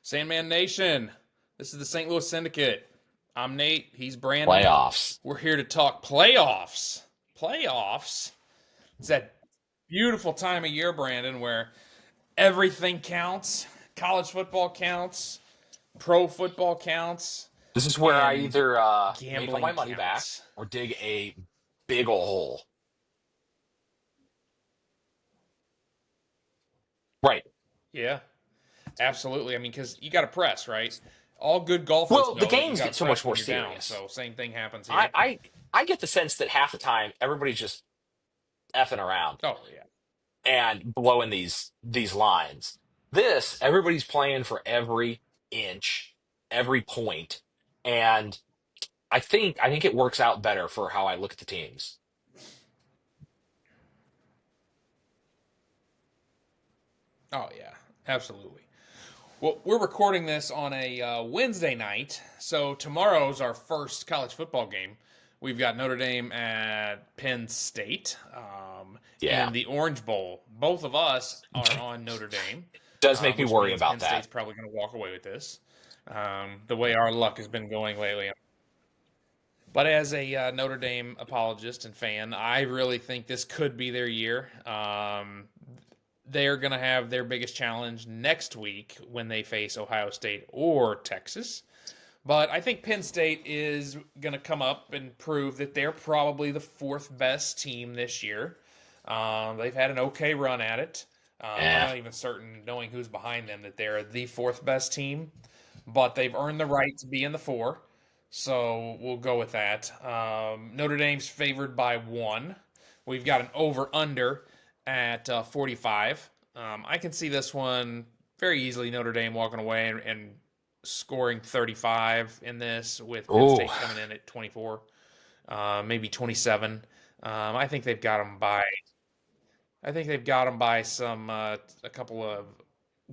Sandman Nation, this is the St. Louis Syndicate. I'm Nate. He's Brandon. Playoffs. We're here to talk playoffs. Playoffs? It's that beautiful time of year, Brandon, where everything counts. College football counts, pro football counts, This is where I and either make all gambling my money back counts. or dig a big ol' hole. Right. Yeah, absolutely. I mean, because you got to press, right? All good golfers Well, the know that you games got get to so much press more when you're down. serious. So, same thing happens I here. I, I get the sense that half the time everybody's just effing around Oh, yeah. and blowing these lines. This, everybody's playing for every inch, every point, and I think it works out better for how I look at the teams. Oh, yeah. Absolutely. Well, we're recording this on a Wednesday night, so tomorrow's our first college football game. We've got Notre Dame at Penn State Yeah. in the Orange Bowl. Both of us are on Notre Dame, Does make me which worry means about Penn that. State's probably going to walk away with this. The way our luck has been going lately. But as a Notre Dame apologist and fan, I really think this could be their year. They're going to have their biggest challenge next week when they face Ohio State or Texas. But I think Penn State is going to come up and prove that they're probably the fourth best team this year. They've had an okay run at it. I'm Yeah. not even certain, knowing who's behind them, that they're the fourth best team, but they've earned the right to be in the four. So we'll go with that. Notre Dame's favored by one. We've got an over under at 45. I can see this one very easily, Notre Dame walking away and scoring 35 in this, with Penn Ooh. State coming in at 24, maybe 27. I think they've got them by. I think they've got them by some a couple of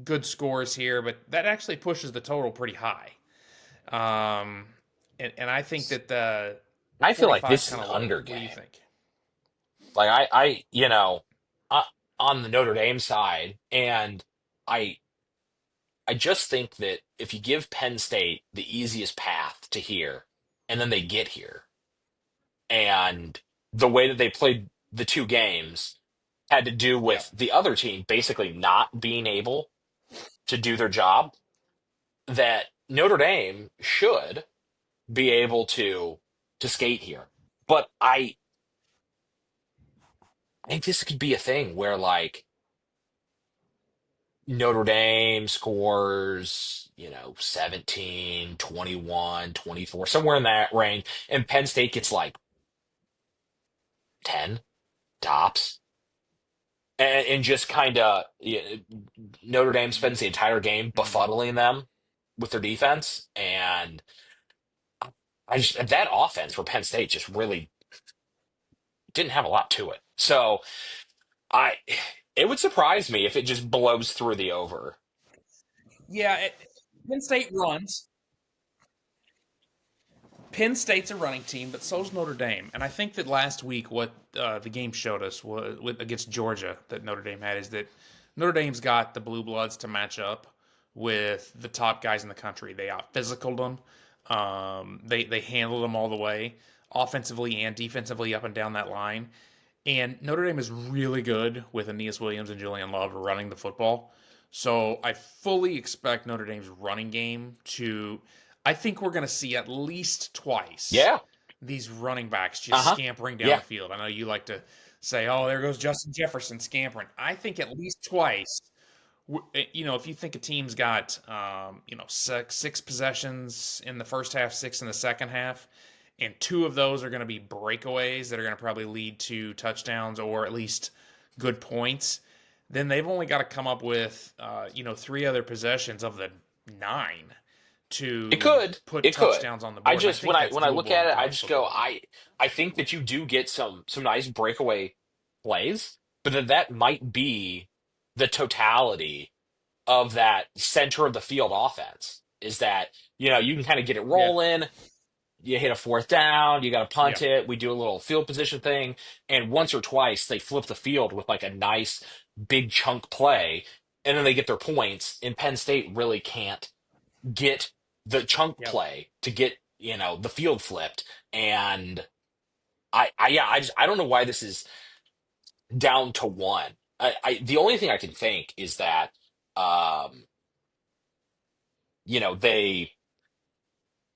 good scores here, but that actually pushes the total pretty high. Um, and I think that the I feel like 45 is this is kind an of low. under What do you game. think? Like uh, on the Notre Dame side, and I I just think that if you give Penn State the easiest path to here, and then they get here, and the way that they played the two games had to do Yeah. with the other team basically not being able to do their job, that Notre Dame should be able to skate here. But I think this could be a thing where like Notre Dame scores, 17, 21, 24, somewhere in that range, and Penn State gets like 10 tops. And just kind of Notre Dame spends the entire game Mm-hmm. befuddling them with their defense, and I just that offense for Penn State just really didn't have a lot to it. So I it would surprise me if it just blows through the over. Yeah, Penn State runs. Penn State's a running team, but so's Notre Dame. And I think that last week, what the game showed us was against Georgia, that Notre Dame had, is that Notre Dame's got the blue bloods to match up with the top guys in the country. They out physicaled them. They handled them all the way, offensively and defensively, up and down that line. And Notre Dame is really good with Aeneas Williams and Julian Love running the football. So I fully expect Notre Dame's running game to. I think we're going to see at least twice Yeah. these running backs just Uh-huh. scampering down Yeah. the field. I know you like to say, "Oh, there goes Justin Jefferson scampering." I think at least twice. If you think a team's got, six possessions in the first half, six in the second half, and two of those are going to be breakaways that are going to probably lead to touchdowns or at least good points, then they've only got to come up with, three other possessions of the nine It to could. put It could. touchdowns on the I board. And I just think that's when I look doable at in it, I college just go, football. I think that you do get some nice breakaway plays, but that might be the totality of that center of the field offense. Is that, you can kind of get it Yeah. rolling, you hit a fourth down, you got to Yeah. punt it, we do a little field position thing, and once or twice they flip the field with like a nice big chunk play, and then they get their points, and Penn State really can't. get the chunk Yep. play, to get, the field flipped. And yeah, I don't know why this is down to one. The only thing I can think is that, um, they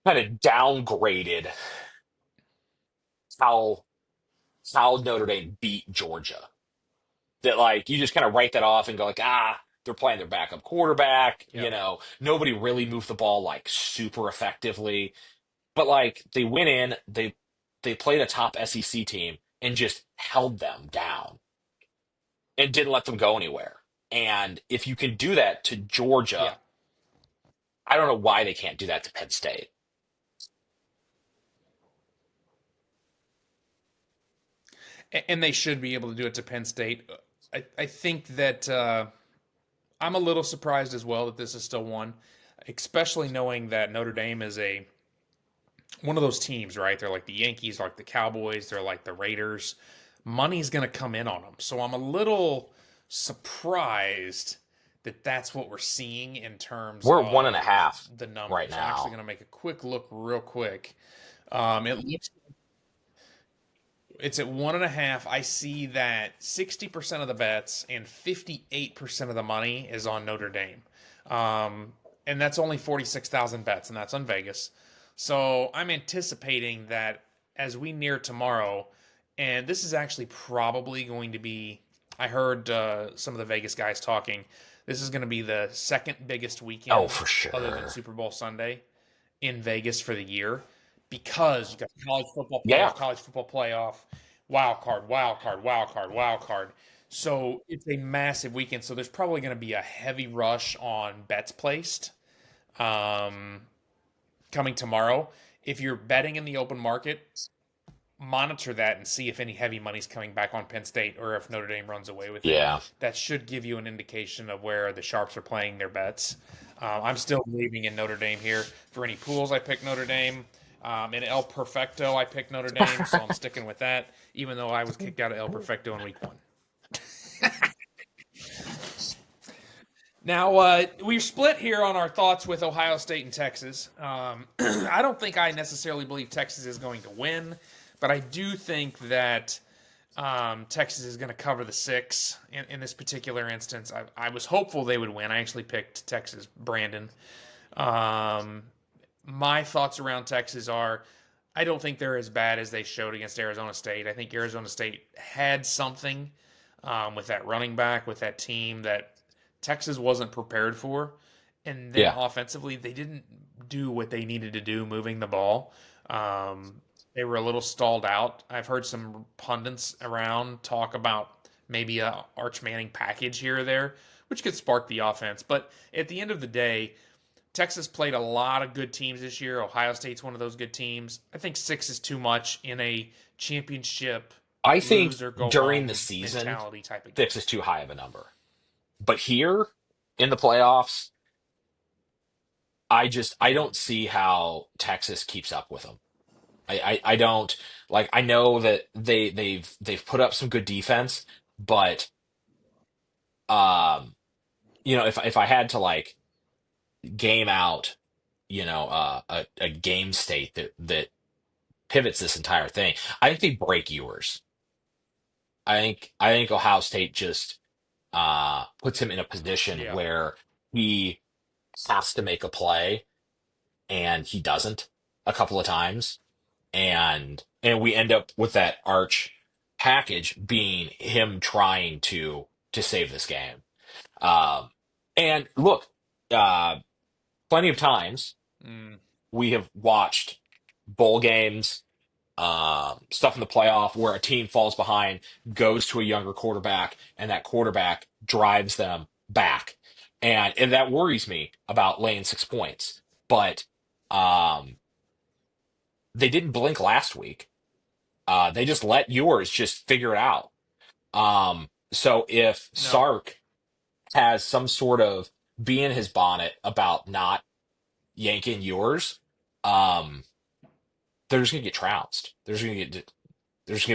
kind of downgraded how Notre Dame beat Georgia. That, like, you just kind of write that off and go like, they're playing their backup quarterback. Yep. Nobody really moved the ball like super effectively. But like, they went in, they played a top SEC team and just held them down and didn't let them go anywhere. And if you can do that to Georgia, Yeah. I don't know why they can't do that to Penn State. And they should be able to do it to Penn State. I think that I'm a little surprised as well that this is still one, especially knowing that Notre Dame is a one of those teams, right? They're like the Yankees, like the Cowboys, they're like the Raiders. Money's going to come in on them. So I'm a little surprised that that's what we're seeing in terms We're one and a of half the right numbers. I'm actually now. going to make a quick look real quick. It looks it's at 1.5. I see that 60% of the bets and 58% of the money is on Notre Dame. Um, and that's only 46,000 bets, and that's on Vegas. So I'm anticipating that as we near tomorrow, and this is actually probably going to be, I heard some of the Vegas guys talking, this is going to be the second biggest Oh, weekend for other than sure. Super Bowl Sunday in Vegas for the year because you got Yeah. college football playoff, wild card, wild card, wild card, wild card. So it's a massive weekend. So there's probably going to be a heavy rush on bets placed um, coming tomorrow. If you're betting in the open market, monitor that and see if any heavy money's coming back on Penn State or if Notre Dame runs away with it. Yeah. That should give you an indication of where the sharps are playing their bets. I'm still believing in Notre Dame here. For any pools, I pick Notre Dame. In El Perfecto, I picked Notre Dame, so I'm sticking with that, even though I was kicked out of El Perfecto in week one. Now, we're split here on our thoughts with Ohio State and Texas. I don't think I necessarily believe Texas is going to win, but I do think that Texas is going to cover the 6 in this particular instance. I was hopeful they would win. I actually picked Texas, Brandon. Um, my thoughts around Texas are I don't think they're as bad as they showed against Arizona State. I think Arizona State had something with that running back, with that team that Texas wasn't prepared for. And then Yeah. offensively, they didn't do what they needed to do moving the ball. They were a little stalled out. I've heard some pundits around talk about maybe a Arch Manning package here or there, which could spark the offense. But at the end of the day, Texas played a lot of good teams this year. Ohio State's one of those good teams. I think 6 is too much in a championship I think lose or go during the home season, mentality type of game. 6 is too high of a number. But here in the playoffs, I Mm-hmm. don't see how Texas keeps up with them. I don't, like, I know that they've put up some good defense, but um if I had to, like, game out, a game state that pivots this entire thing, I think they break yours. I think Ohio State just puts him in a position Yeah. where he has to make a play and he doesn't a couple of times, and we end up with that arch package being him trying to save this game. Um, and look, uh, plenty of times Mm, we have watched bowl games, stuff in the playoff where a team falls behind, goes to a younger quarterback, and that quarterback drives them back, and that worries me about laying 6 points. But um, they didn't blink last week. They just let yours just figure it out. So if no. Sark has some sort of bee in his bonnet about not yanking yours, um, they're just gonna get trounced. They're just gonna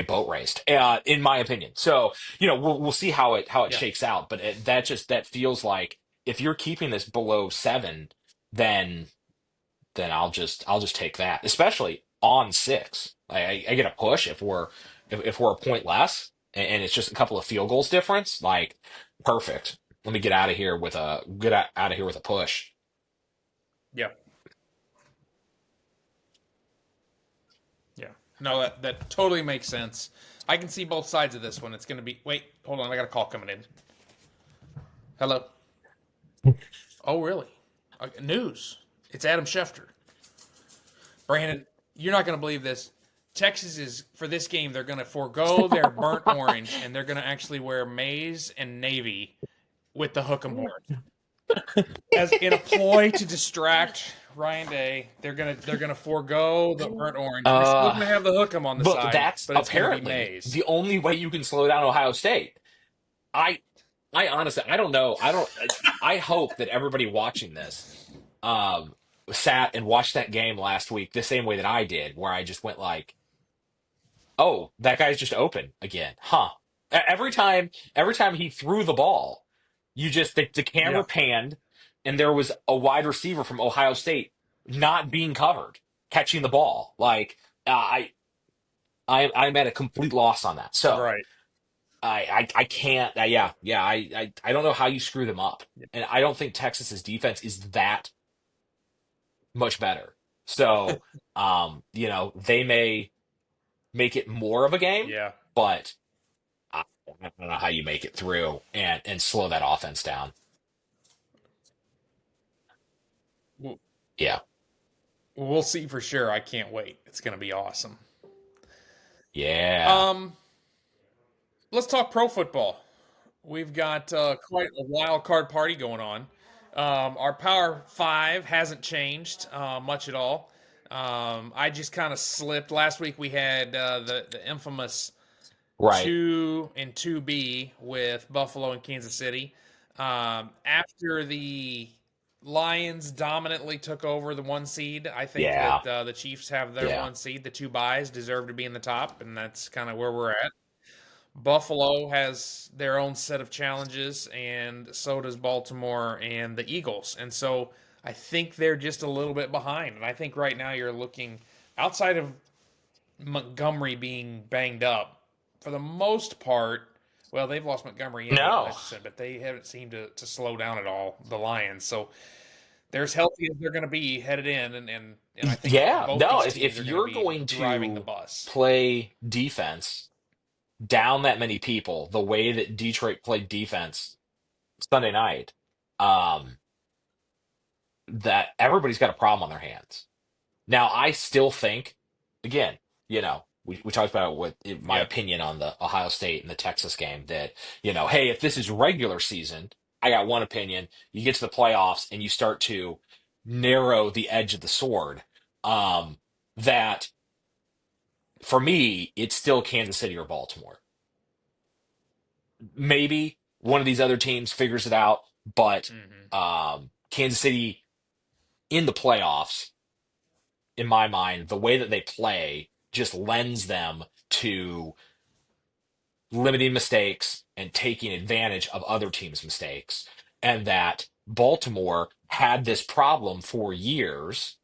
get boat raced, in my opinion. So, we'll see how it Yeah. shakes out. But that feels like, if you're keeping this below 7, then I'll just take that, especially on 6. I get a push if we're a point less and it's just a couple of field goals difference. Like, perfect. Let me get out of here with a push. Yeah. Yeah. No, that totally makes sense. I can see both sides of this one. It's going to be. Wait, hold on. I got a call coming in. Hello. Oh, really? News. It's Adam Schefter. Brandon, you're not going to believe this. Texas is for this game. They're going to forego their burnt orange and they're going to actually wear maize and navy with the hook 'em board as in a ploy to distract Ryan Day. They're gonna forego the burnt orange. They're still Uh, gonna have the hook 'em on the but side, that's but it's gonna be apparently maize. the only way you can slow down Ohio State. I I honestly, I don't know. I hope that everybody watching this um sat and watched that game last week the same way that I did, where I just went like, "Oh, that guy's just open again." Huh. Every time he threw the ball, the camera Yeah, panned and there was a wide receiver from Ohio State not being covered, catching the ball. Like, I'm at a complete loss on that. So, right. I can't. Yeah. I don't know how you screw them up, and I don't think Texas's defense is that much better. So, they may make it more of a game, Yeah. but I don't know how you make it through and slow that offense down. We'll, Yeah, we'll see for sure. I can't wait. It's gonna be awesome. yeah, Um, let's talk pro football. We've got quite a wild card party going on. Our Power Five hasn't changed much at all. I just kind of slipped. Last week we had the infamous right. 2 and 2B with Buffalo and Kansas City. After the Lions dominantly took over the 1 seed, I think Yeah, that the Chiefs have their yeah. 1 seed. The two buys deserve to be in the top, and that's kind of where we're at. Buffalo has their own set of challenges, and so does Baltimore and the Eagles. And so I think they're just a little bit behind. And I think right now you're looking outside of Montgomery being banged up for the most part. Well, they've lost Montgomery and No, Hutchinson, but they haven't seemed to slow down at all, the Lions. So they're as healthy as they're going to be headed in. And I think yeah, both no. these If teams are going to you're be going driving the to bus. play defense down that many people, the way that Detroit played defense Sunday night, um, that everybody's got a problem on their hands. Now, I still think, again, we talked about what my Yeah, opinion on the Ohio State and the Texas game that, hey, if this is regular season, I got one opinion. You get to the playoffs and you start to narrow the edge of the sword. That for me, it's still Kansas City or Baltimore. Maybe one of these other teams figures it out, but hmm, Kansas City in the playoffs, in my mind, the way that they play just lends them to limiting mistakes and taking advantage of other teams' mistakes. And that Baltimore had this problem for years.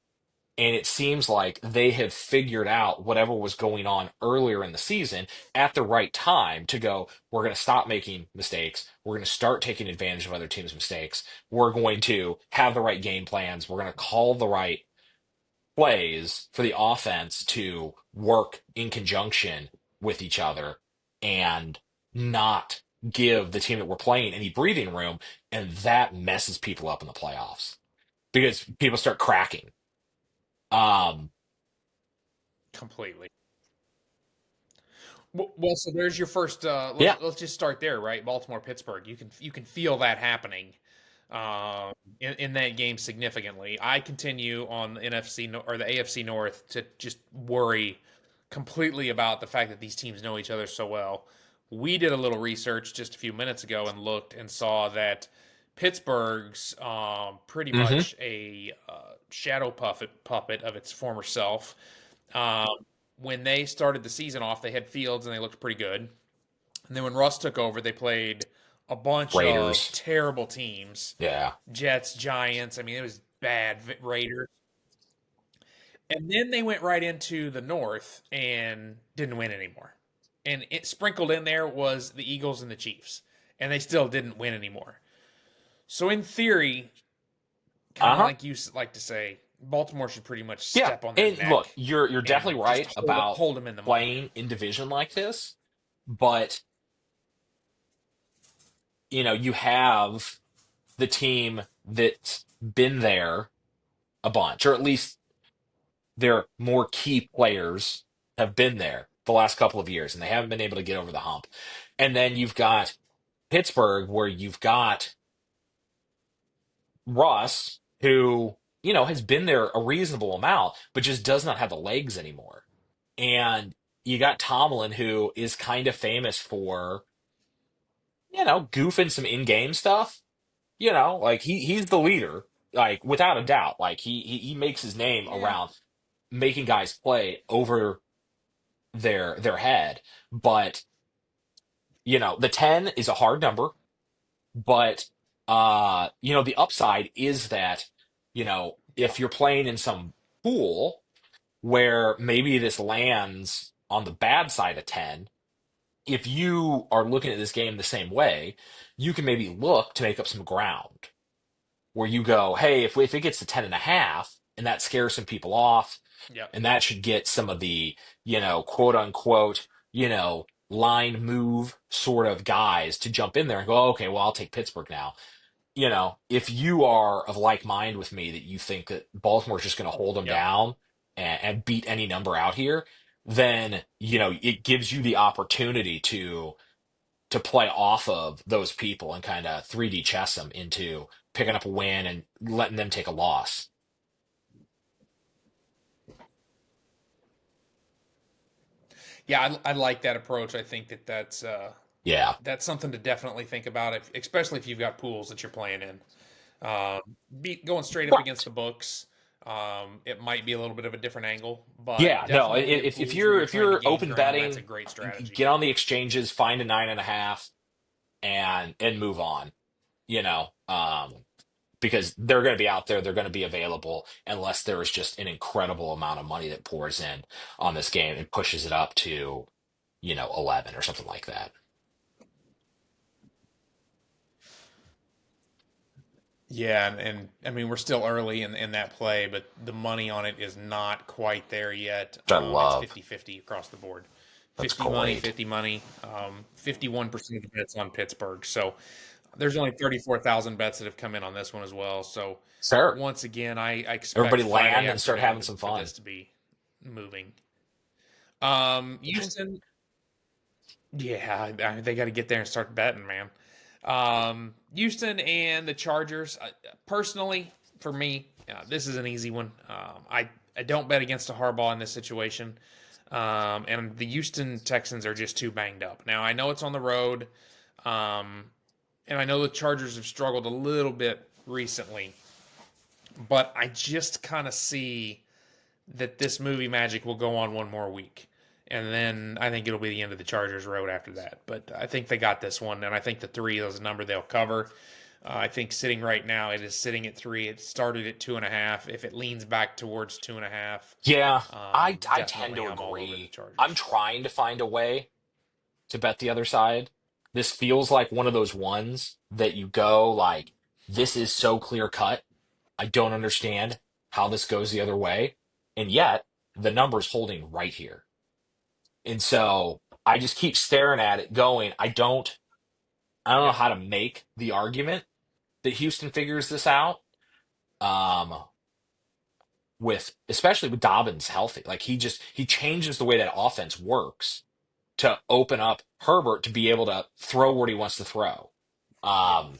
And it seems like they have figured out whatever was going on earlier in the season at the right time to go, we're going to stop making mistakes. We're going to start taking advantage of other teams' mistakes. We're going to have the right game plans. We're going to call the right plays for the offense to work in conjunction with each other and not give the team that we're playing any breathing room. And that messes people up in the playoffs because people start cracking. Um, completely. Well, so there's your first. yeah. Let's just start there, right? Baltimore, Pittsburgh. You can feel that happening in that game significantly. I continue on the or the AFC North to just worry completely about the fact that these teams know each other so well. We did a little research just a few minutes ago and looked and saw that Pittsburgh's pretty Hmm. much a shadow puppet of its former self. Um, when they started the season off, they had Fields and they looked pretty good. And then when Russ took over, they played a bunch of Raiders. terrible teams. Yeah. Jets, Giants. I mean, it was bad Raiders. And then they went right into the North and didn't win anymore. And it sprinkled in there was the Eagles and the Chiefs, and they still didn't win anymore. So in theory, kind of Uh-huh. like you like to say, Baltimore should pretty much Yeah. step on their And look, neck you're and definitely just right about hold them in the mud. playing in division like this, but you have the team that's been there a bunch, or at least their more key players have been there the last couple of years, and they haven't been able to get over the hump. And then you've got Pittsburgh, where you've got Russ, who, has been there a reasonable amount, but just does not have the legs anymore. And you got Tomlin, who is kind of famous for, goofing some in-game stuff. Like he's the leader, like without a doubt. Like he makes his name Yeah, around making guys play over their head. But, the 10 is a hard number, but the upside is that, if you're playing in some pool where maybe this lands on the bad side of 10, if you are looking at this game the same way, you can maybe look to make up some ground where you go, hey, if it gets to 10 and a half and that scares some people off, yep, and that should get some of the, quote unquote, line move sort of guys to jump in there and go, "Oh, okay, well, I'll take Pittsburgh now." If you are of like mind with me that you think that Baltimore's just going to hold them yep. down and beat any number out here, then, it gives you the opportunity to play off of those people and kind of 3D chess them into picking up a win and letting them take a loss. Yeah, I like that approach. I think Yeah. that's something to definitely think about, especially if you've got pools that you're playing in. Going straight up against Right. the books, it might be a little bit of a different angle, but Yeah, no. definitely in If pools where you're you're if trying to you're gain open ground, that's a betting, great strategy. get on the exchanges, find a 9.5, and move on. You know, because they're going to be out there, they're going to be available unless there is just an incredible amount of money that pours in on this game and pushes it up to 11 or something like that. Yeah, and I mean we're still early in that play, but the money on it is not quite there yet. Which I It's love. 50-50 across the board. That's 50 money, great. 50 money. 51% of the bets on Pittsburgh. So there's only 34,000 bets that have come in on this one as well. So Sure. once again, I expect Everybody Friday land and start afternoon having some for fun. this to be moving. Houston, yeah, they got to get there and start betting, man. Houston and the Chargers. Personally, for me, this is an easy one. I don't bet against a Harbaugh in this situation. And the Houston Texans are just too banged up. Now I know it's on the road, um, and I know the Chargers have struggled a little bit recently, but I just kind of see that this movie magic will go on one more week. And then I think it'll be the end of the Chargers road after that. But I think they got this one, and I think the 3 is a number they'll cover. I think sitting right now, it is sitting at 3. It started at 2.5. If it leans back towards 2.5, Yeah, I tend definitely to I'm all over the agree. I'm Chargers. trying to find a way to bet the other side. This feels like one of those ones that you go like, this is so clear cut. I don't understand how this goes the other way. And yet the number's holding right here. And so I just keep staring at it going, I don't know Yep. how to make the argument that Houston figures this out. Um, with especially with Dobbins healthy. Like he changes the way that offense works to open up Herbert to be able to throw what he wants to throw. Um,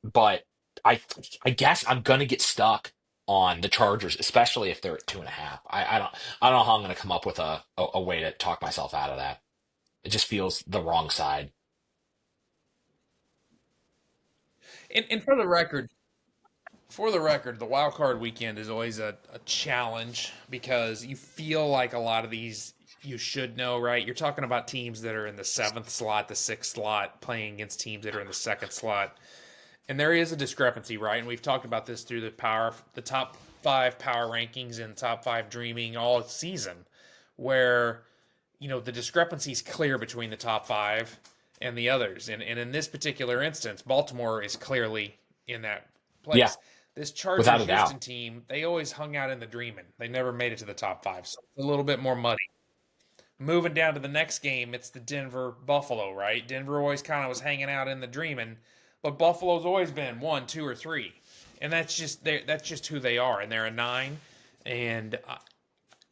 but I I guess I'm gonna get stuck on the Chargers, especially if they're at 2.5. I don't know how I'm gonna come up with a way to talk myself out of that. It just feels the wrong side. And for the record, the wild card weekend is always a challenge because you feel like a lot of these you should know, right? You're talking about teams that are in the seventh slot, the sixth slot, playing against teams that are in the second slot. And there is a discrepancy, right? And we've talked about this through the top five power rankings and top five dreaming all season, where the discrepancy is clear between the top five and the others. And in this particular instance, Baltimore is clearly in that Yeah, place. This without Chargers a doubt. Houston team, they always hung out in the dreaming. They never made it to the top five, so it's a little bit more muddy. Moving down to the next game, it's the Denver Buffalo, right? Denver always kind of was hanging out in the dreaming, but Buffalo's always been one, two, or three, and that's just who they are, and they're a nine. And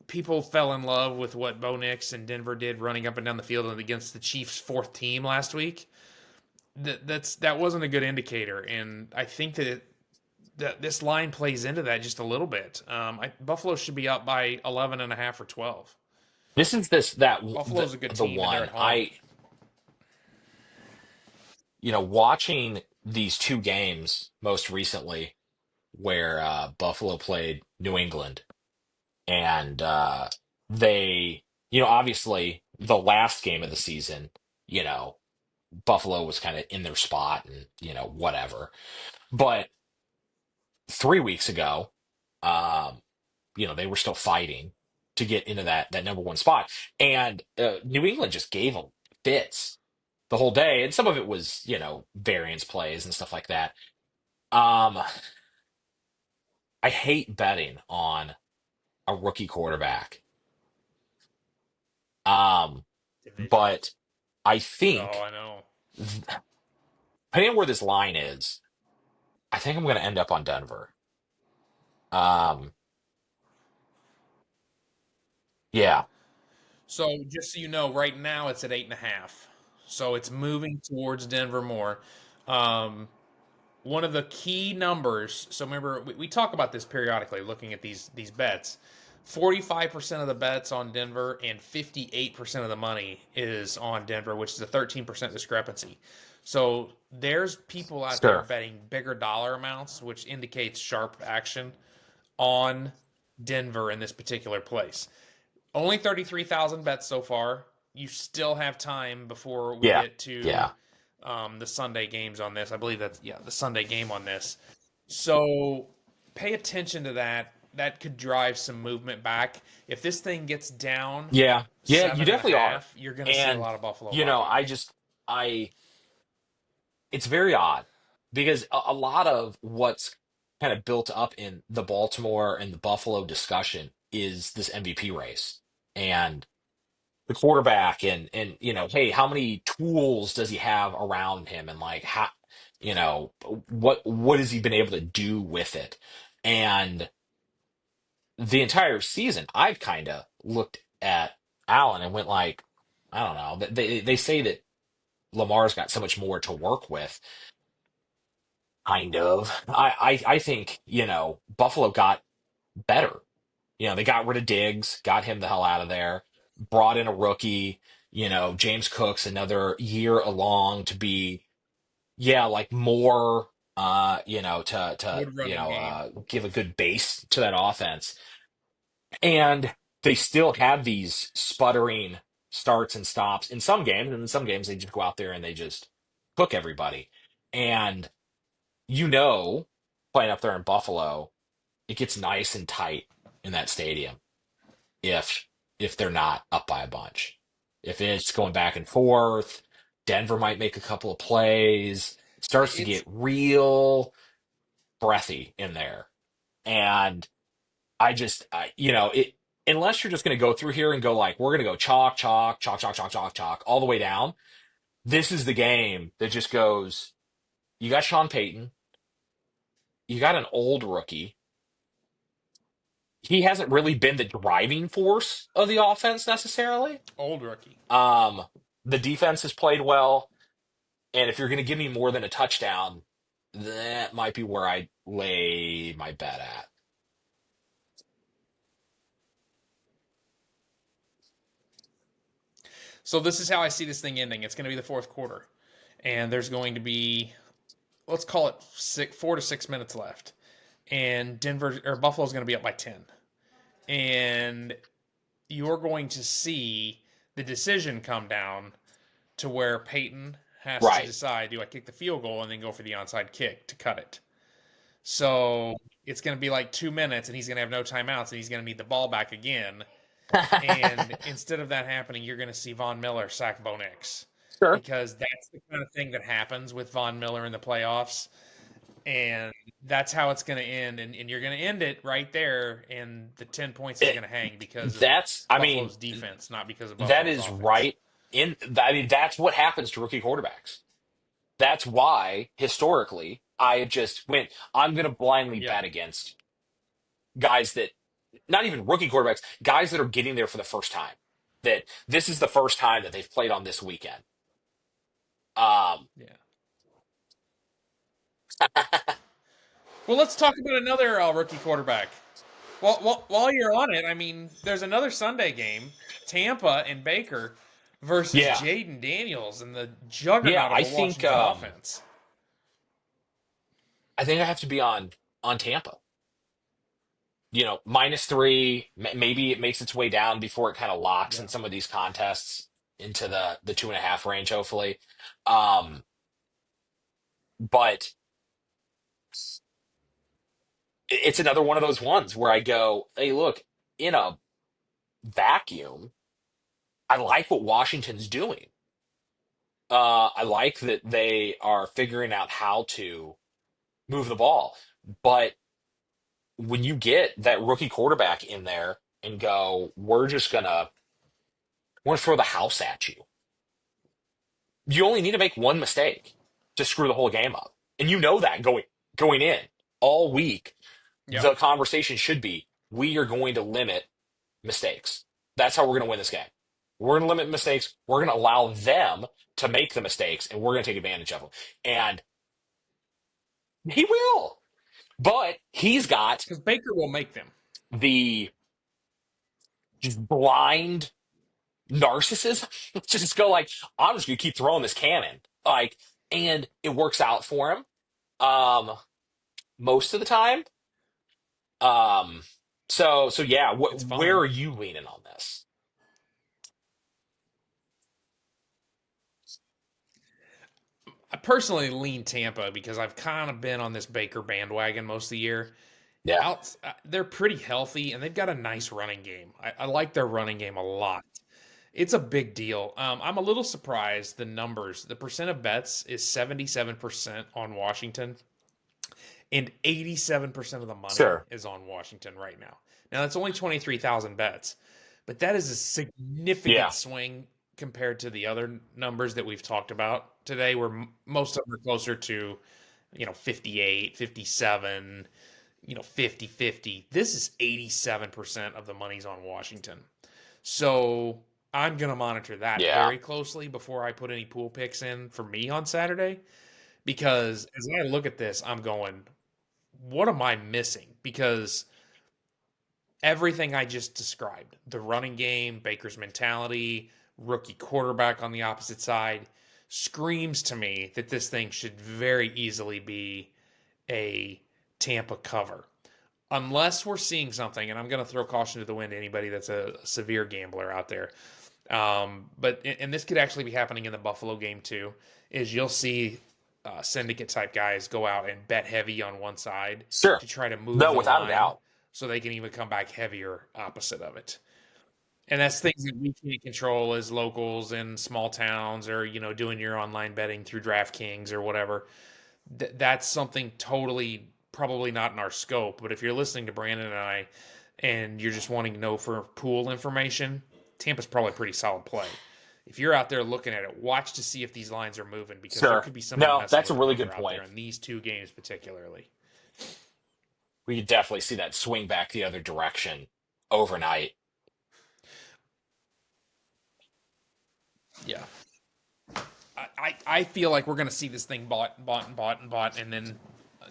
people fell in love with what Bo Nix and Denver did running up and down the field against the Chiefs' fourth team last week. That wasn't a good indicator, and I think that this line plays into that just a little bit. Buffalo should be up by 11 and a half or 12. This is this that Buffalo's a good the team, and they're one at home. watching these two games most recently where Buffalo played New England and they obviously the last game of the season, you know, Buffalo was kind of in their spot and whatever. But 3 weeks ago, um, they were still fighting to get into that number one spot. And New England just gave them fits the whole day. And some of it was, variance plays and stuff like that. Um, I hate betting on a rookie quarterback. Um, Division. but I Oh, think, I know. depending on where this line is, I think I'm going to end up on Denver. Um, yeah, So just so you know, right now it's at 8.5. So it's moving towards Denver more. Um, One of the key numbers. So remember, we talk about this periodically, looking at these bets. 45% of the bets on Denver and 58% of the money is on Denver, which is a 13% discrepancy. So there's people out there sure. betting bigger dollar amounts, which indicates sharp action on Denver in this particular place. Only 33,000 bets so far. You still have time before we Yeah, get to yeah, the Sunday games on this. I believe that's, yeah, the Sunday game on this. So pay attention to that. That could drive some movement back. If this thing gets down yeah. You seven and a definitely are. half, you're going to see a And lot of Buffalo pop up. I it's very odd because a lot of what's kind of built up in the Baltimore and the Buffalo discussion is this MVP race and the quarterback and hey, how many tools does he have around him and like how you know what has he been able to do with it? And the entire season, I've kind of looked at Allen and went like, I don't know. They say that Lamar's got so much more to work with. Kind of. I think, Buffalo got better. They got rid of Diggs, got him the hell out of there, brought in a rookie, James Cook's another year along to be, yeah, like more, to Good running game. give a good base to that offense. And they still have these sputtering starts and stops in some games, and in some games they just go out there and they just cook everybody. And you know, playing up there in Buffalo, it gets nice and tight in that stadium if they're not up by a bunch. If it's going back and forth, Denver might make a couple of plays. It starts to It's get real breathy in there. And it unless you're just going to go through here and go like we're going to go chalk, chalk, chalk, chalk, chalk, chalk, chalk all the way down. This is the game that just goes. You got Sean Payton. You got an old rookie. He hasn't really been the driving force of the offense necessarily. old rookie. Um, the defense has played well, and if you're going to give me more than a touchdown, that might be where I lay my bet at. So this is how I see this thing ending. It's going to be the fourth quarter, and there's going to be, let's call it 4 to 6 minutes left, and Denver or Buffalo's going to be up by 10, and you're going to see the decision come down to where Peyton has to Right. decide, do I kick the field goal and then go for the onside kick to cut it? So it's going to be like 2 minutes, and he's going to have no timeouts, and he's going to need the ball back again. And instead of that happening, you're going to see Von Miller sack Bo Nix, Sure. because that's the kind of thing that happens with Von Miller in the playoffs. And that's how it's going to end. And you're going to end it right there. And the 10 points is It, going to hang because of I mean, Buffalo's defense, not because of that Buffalo's is offense. right. I mean, that's what happens to rookie quarterbacks. That's why historically I just went, I'm going to blindly Yep. bet against guys that, not even rookie quarterbacks, guys that are getting there for the first time. That this is the first time that they've played on this weekend. Um, Yeah. Well, let's talk about another rookie quarterback. While you're on it, I mean, there's another Sunday game, Tampa and Baker versus yeah, Jaden Daniels and the yeah. juggernaut of a Washington offense. I think I have to be on Tampa. -3. Maybe it makes its way down before it kind of locks Yeah, in some of these contests into the 2.5 range, hopefully. Um, but it's another one of those ones where I go, hey, look, in a vacuum, I like what Washington's doing. I like that they are figuring out how to move the ball. But when you get that rookie quarterback in there and go, we're gonna throw the house at you. You only need to make one mistake to screw the whole game up. And you know that going in all week, yeah, the conversation should be, we are going to limit mistakes. That's how we're going to win this game. We're going to limit mistakes. We're going to allow them to make the mistakes, and we're going to take advantage of them. And he will. But he's got because Baker will make them. the just blind narcissism. Just go like, I'm just going to keep throwing this cannon. Like, and it works out for him. Um, Most of the time. Um, so yeah, It's where fun. are you leaning on this? I personally lean Tampa because I've kind of been on this Baker bandwagon most of the year. Yeah, They're pretty healthy and they've got a nice running game. I like their running game a lot. It's a big deal. I'm a little surprised the numbers. The percent of bets is 77% on Washington, and 87% of the money sure. is on Washington right now. Now, that's only 23,000 bets, but that is a Yeah, significant swing compared to the other numbers that we've talked about today, where most of them are closer to, 58, 57, 50-50. This is 87% of the money's on Washington. So I'm going to monitor that yeah, very closely before I put any pool picks in for me on Saturday. Because as I look at this, I'm going, what am I missing? Because everything I just described, the running game, Baker's mentality, rookie quarterback on the opposite side, screams to me that this thing should very easily be a Tampa cover. Unless we're seeing something, and I'm going to throw caution to the wind to anybody that's a severe gambler out there. But and this could actually be happening in the Buffalo game too. Is you'll see syndicate type guys go out and bet heavy on one side sure. to try to move No, the without a line doubt. so they can even come back heavier opposite of it. And that's things that we can't control as locals in small towns, or doing your online betting through DraftKings or whatever. That's something totally probably not in our scope. But if you're listening to Brandon and I, and you're just wanting to know for pool information, Tampa's probably a pretty solid play. If you're out there looking at it, watch to see if these lines are moving, because there Sure. could be somebody No, messing that's a with the really good number out there point. in these two games particularly. We could definitely see that swing back the other direction overnight. Yeah. I feel like we're going to see this thing bought, and then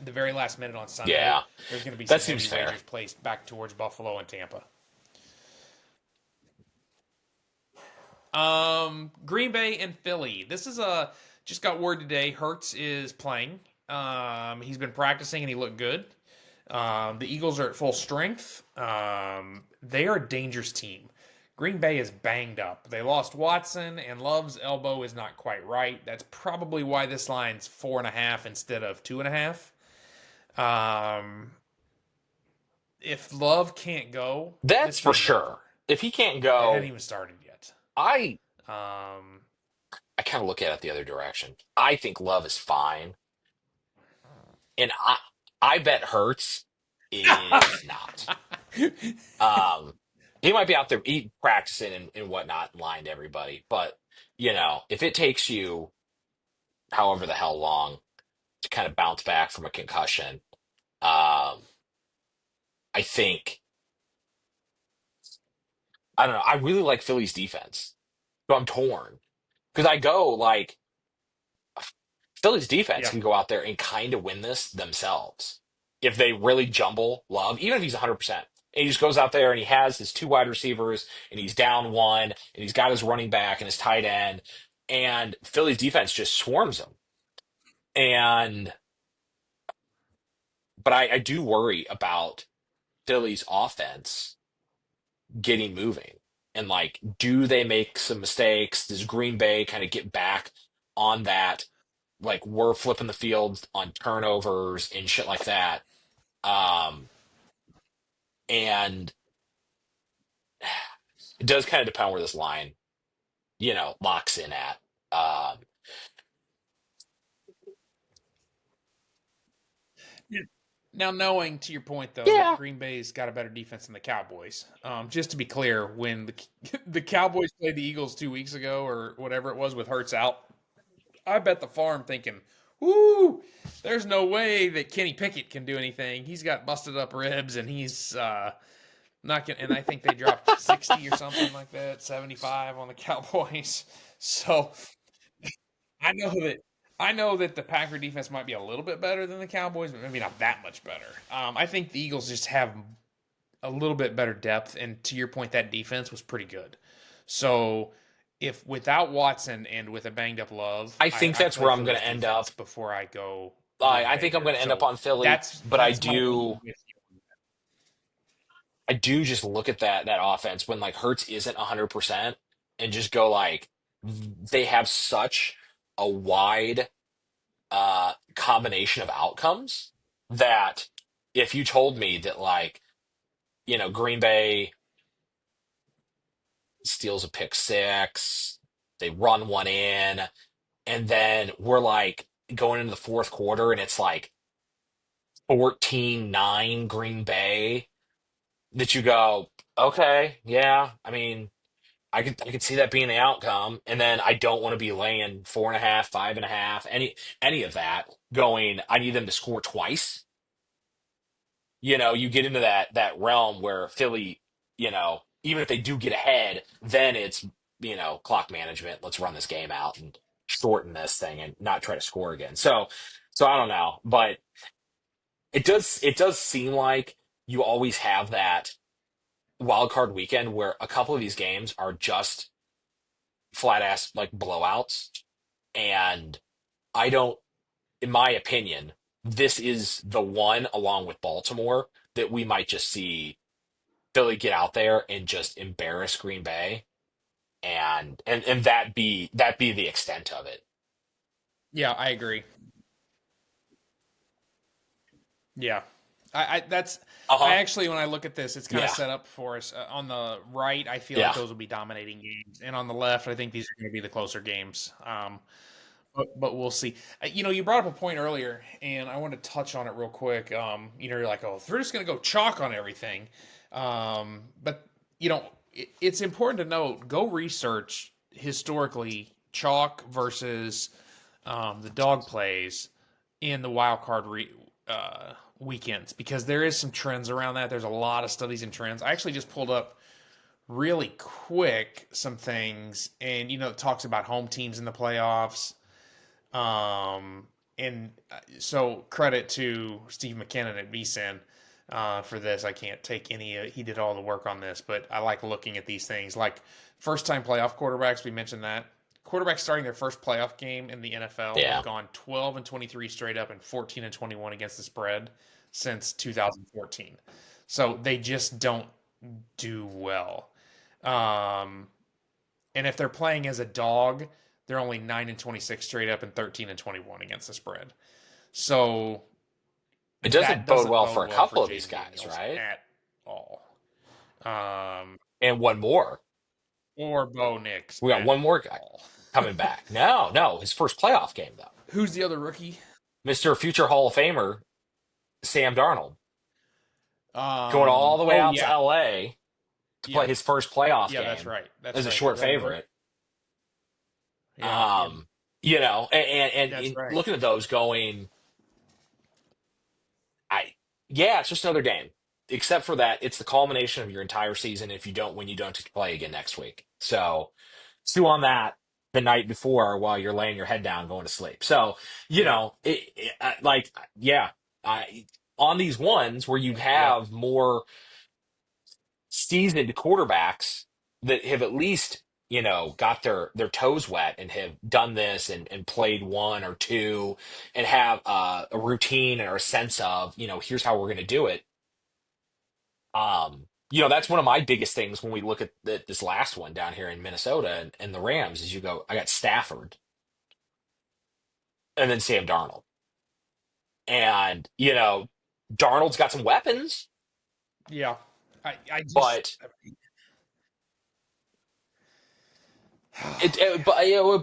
the very last minute on Sunday, Yeah, there's going to be that some seems heavy fair. wagers placed back towards Buffalo and Tampa. Green Bay and Philly. This is a just got word today. Hurts is playing. He's been practicing and he looked good. The Eagles are at full strength. They are a dangerous team. Green Bay is banged up. They lost Watson, and Love's elbow is not quite right. That's probably why this line's 4.5 instead of 2.5. Um, if Love can't go, That's this for game's sure. over. If he can't It hadn't go, even started yet. I Um, I kind of look at it the other direction. I think Love is fine, and I bet Hurts is not. Um, he might be out there practicing and whatnot, lying to everybody, but if it takes you however the hell long to kind of bounce back from a concussion, I think I don't know. I really like Philly's defense, so I'm torn because I go like Philly's defense yeah. can go out there and kind of win this themselves if they really jumble Love, even if he's 100%. And he just goes out there and he has his two wide receivers and he's down one and he's got his running back and his tight end, and Philly's defense just swarms him. And but I do worry about Philly's offense getting moving. And like, do they make some mistakes? Does Green Bay kind of get back on that? Like, we're flipping the field on turnovers and shit like that. Um, and it does kind of depend where this line, locks in at. Um, Yeah. Now, knowing to your point though that yeah, Green Bay's got a better defense than the Cowboys. Just to be clear, when the Cowboys played the Eagles 2 weeks ago or whatever it was with Hurts out, I bet the farm thinking, "Whoo, there's no way that Kenny Pickett can do anything. He's got busted up ribs and he's not gonna." And I think they dropped 60 or something like that, 75 on the Cowboys. So I know that the Packer defense might be a little bit better than the Cowboys, but maybe not that much better. I think the Eagles just have a little bit better depth, and to your point, that defense was pretty good. So if without Watson and with a banged up Love, I I, think I that's play where I'm going Philly's to end defense up. before I go I, Green I Bay think I'm here. going to end up So on Philly, that's but I that's my do. lean with you. I do just look at that offense when like Hurts isn't 100% and just go like they have such a wide combination of outcomes that if you told me that like Green Bay steals a pick six, they run one in, and then we're like going into the fourth quarter and it's like 14-9 Green Bay, that you go, okay, yeah, I mean, I could see that being the outcome, and then I don't want to be laying 4.5, 5.5, any of that. Going, I need them to score twice. You get into that realm where Philly, even if they do get ahead, then it's clock management. Let's run this game out and shorten this thing and not try to score again. So I don't know, but it does seem like you always have that wild card weekend where a couple of these games are just flat ass like blowouts. And I don't, in my opinion, this is the one along with Baltimore that we might just see Philly get out there and just embarrass Green Bay, and that be the extent of it. Yeah, I agree. Yeah. That's I Uh-huh. actually when I look at this, it's kind of Yeah. set up for us. On the right, I feel like Yeah. those will be dominating games, and on the left, I think these are going to be the closer games. But we'll see. You brought up a point earlier, and I want to touch on it real quick. You're like, oh, we're just going to go chalk on everything. But it's important to note. Go research historically chalk versus the dog plays in the wild card weekends because there is some trends around that. There's a lot of studies and trends. I actually just pulled up really quick some things, and it talks about home teams in the playoffs. And so credit to Steve McKinnon at VSIN for this. I can't take any. He did all the work on this, but I like looking at these things. Like first time playoff quarterbacks, we mentioned that quarterbacks starting their first playoff game in the NFL have Yeah. gone 12 and 23 straight up and 14 and 21 against the spread since 2014. So they just don't do well. Um, and if they're playing as a dog, they're only 9-26 straight up and 13-21 against the spread. So It that doesn't bode doesn't well bode for a well for couple of these Jaden guys, Daniels right? at all. Um, And one more. or Bo Nix We got at one more guy all. coming back. No, no, his first playoff game though. Who's the other rookie? Mr. Future Hall of Famer Sam Darnold going all the way Oh out to yeah, LA to play yeah, his first playoff yeah. That's game right. That's as a right. short Right, right. favorite. Yeah, yeah. Um, and That's in right. looking at those going, I yeah, it's just another game. Except for that, it's the culmination of your entire season. If you don't win, you don't get to play again next week. So stew on that the night before while you're laying your head down going to sleep. So, Yep, like, yeah, I, on these ones where you yep. have more seasoned quarterbacks that have at least, got their toes wet and have done this and played one or two and have a routine or a sense of, here's how we're going to do it. That's one of my biggest things when we look at this last one down here in Minnesota and the Rams is you go, I got Stafford and then Sam Darnold. And, Darnold's got some weapons, Yeah. I just but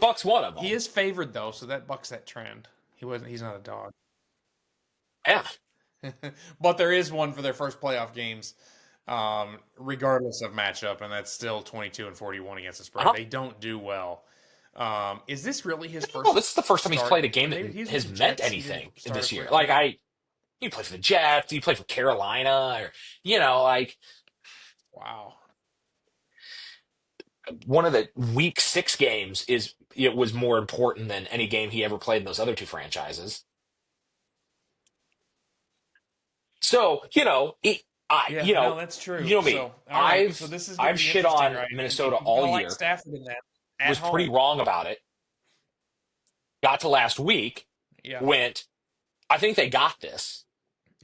Buck's one of he them. is favored though, so that bucks that trend. He's not a dog. Yeah. But there is one for their first playoff games, regardless of matchup, and that's still 22-41 against the spread. Uh-huh. They don't do well. Is this really his No, first this is the first time he's start? played a game When that he was with has the meant Jets, he didn't anything start a this year. playoff Like game. you play for the Jets, you play for Carolina, or like Wow. one of the week 6 games it was more important than any game he ever played in those other two franchises. So, Yeah, no, that's true. So, me. all right. So this is going to I've be shit interesting, on right? And Minnesota you're going all to like year. Stafford in that at Was pretty home. wrong about it. Got to last week, Yeah. went, I think they got this.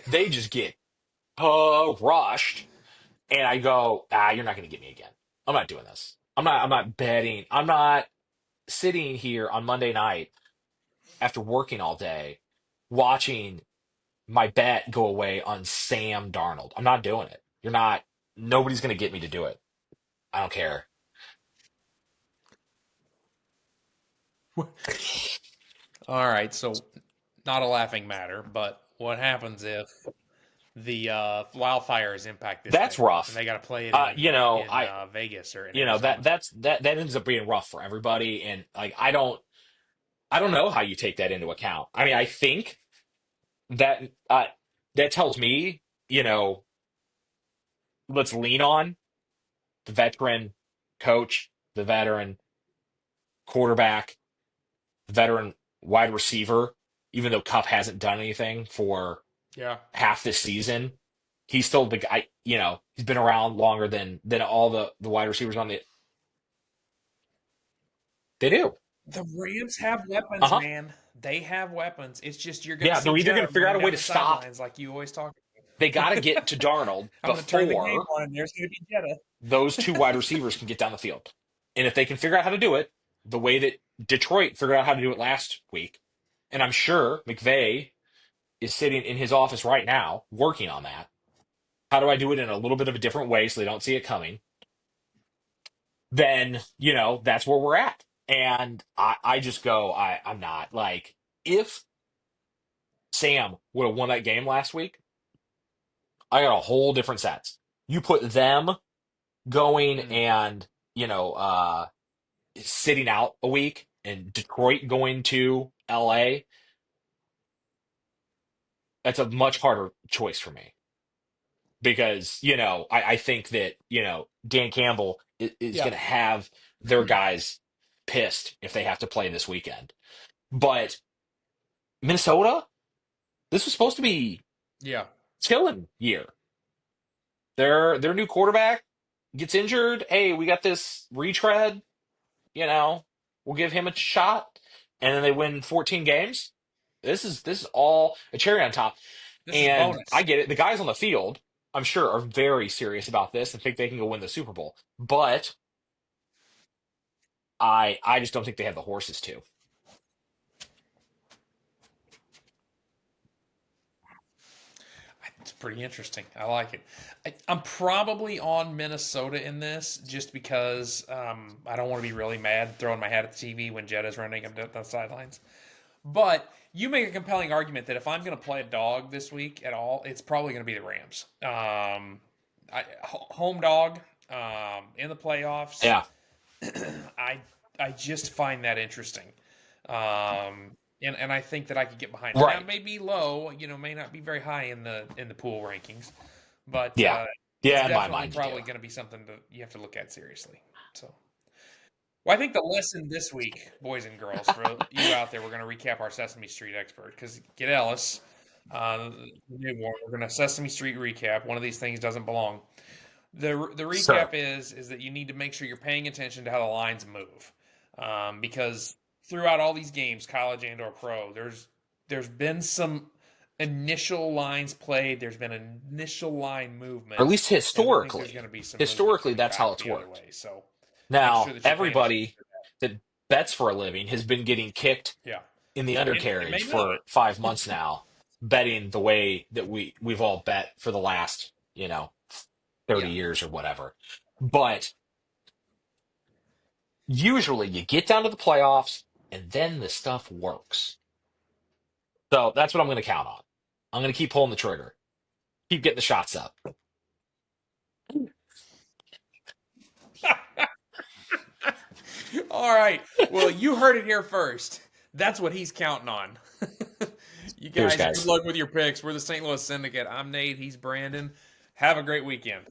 They just get rushed. And I go, you're not going to get me again. I'm not doing this. I'm not betting. I'm not sitting here on Monday night after working all day watching my bet go away on Sam Darnold. I'm not doing it. Nobody's going to get me to do it. I don't care. All right. So, not a laughing matter, but what happens if the wildfires impact this That's thing and rough. they got to play it in I, Vegas or in Arizona? that ends up being rough for everybody. And like, I don't know how you take that into account. I mean, I think that, that tells me, let's lean on the veteran coach, the veteran quarterback, the veteran wide receiver, even though Cup hasn't done anything for Yeah. half this season. He's still the guy, he's been around longer than all the wide receivers on the they do. The Rams have weapons, Uh-huh. man. They have weapons. It's just you're going to Yeah, see they're either gonna Jetta figure out running a way down to the stop. sidelines like you always talk They about. gotta get to Darnold I'm going to turn the game before on and there's going to be Jetta. those two wide receivers can get down the field. And if they can figure out how to do it the way that Detroit figured out how to do it last week, and I'm sure McVay is sitting in his office right now working on that. How do I do it in a little bit of a different way so they don't see it coming? Then, that's where we're at. And I just go, I'm not like, if Sam would have won that game last week, I got a whole different sets. You put them going Mm, and, sitting out a week and Detroit going to LA, that's a much harder choice for me because I think that Dan Campbell is yeah. going to have their guys pissed if they have to play this weekend. But Minnesota, this was supposed to be Yeah. chilling year. Their new quarterback gets injured. Hey, we got this retread. We'll give him a shot, and then they win 14 games. This is all a cherry on top. This is And I bonus. get it. The guy's on the field. I'm sure, are very serious about this and think they can go win the Super Bowl. But I just don't think they have the horses to. It's pretty interesting. I like it. I'm probably on Minnesota in this just because I don't want to be really mad throwing my hat at the TV when Jetta's running up the sidelines. But you make a compelling argument that if I'm going to play a dog this week at all, it's probably going to be the Rams. Home dog in the playoffs. Yeah, I I just find that interesting. And I think that I could get behind it. Now, it right. may be low, may not be very high in the pool rankings, but Yeah, it's yeah. In my definitely mind, you do. probably going to be something that you have to look at seriously. So, well, I think the lesson this week, boys and girls, for you out there, we're going to recap our Sesame Street expert because get Ellis, the newborn. We're going to Sesame Street recap. One of these things doesn't belong. The recap Sure. is that you need to make sure you're paying attention to how the lines move, because throughout all these games, college and or pro, there's been some initial lines played. There's been initial line Or at movement, least and then I think there's historically. going to be some movement Historically, coming that's how back it's the other worked. way. So make sure Now, that you're paying attention everybody to that. that bets for a living has been getting kicked Yeah, in the and undercarriage maybe not. for 5 months now, betting the way that we've all bet for the last, 30 Yeah, years or whatever. But usually you get down to the playoffs and then the stuff works. So that's what I'm going to count on. I'm going to keep pulling the trigger, keep getting the shots up. all right. Well, you heard it here first. That's what he's counting on. You Cheers, guys, good guys. luck with your picks. We're the St. Louis Syndicate. I'm Nate. He's Brandon. Have a great weekend.